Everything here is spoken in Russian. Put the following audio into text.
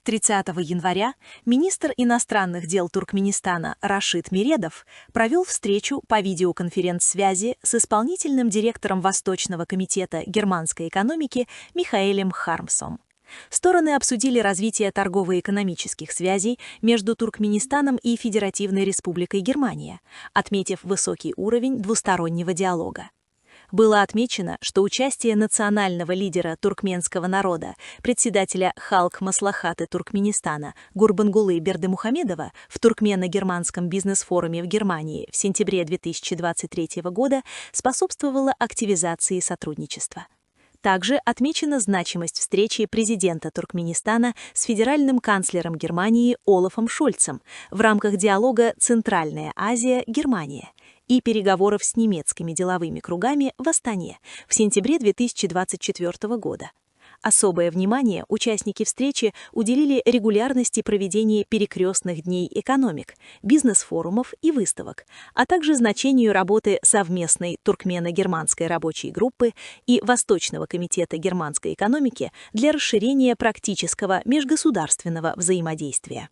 30 января министр иностранных дел Туркменистана Рашид Миредов провел встречу по видеоконференц-связи с исполнительным директором Восточного комитета германской экономики Михаэлем Хармсом. Стороны обсудили развитие торгово-экономических связей между Туркменистаном и Федеративной Республикой Германия, отметив высокий уровень двустороннего диалога. Было отмечено, что участие национального лидера туркменского народа, председателя Халк Маслахаты Туркменистана Гурбангулы Бердымухамедова в туркмено-германском бизнес-форуме в Германии в сентябре 2023 года способствовало активизации сотрудничества. Также отмечена значимость встречи президента Туркменистана с федеральным канцлером Германии Олафом Шольцем в рамках диалога «Центральная Азия-Германия» и переговоров с немецкими деловыми кругами в Астане в сентябре 2024 года. Особое внимание участники встречи уделили регулярности проведения перекрестных дней экономик, бизнес-форумов и выставок, а также значению работы совместной туркмено-германской рабочей группы и Восточного комитета германской экономики для расширения практического межгосударственного взаимодействия.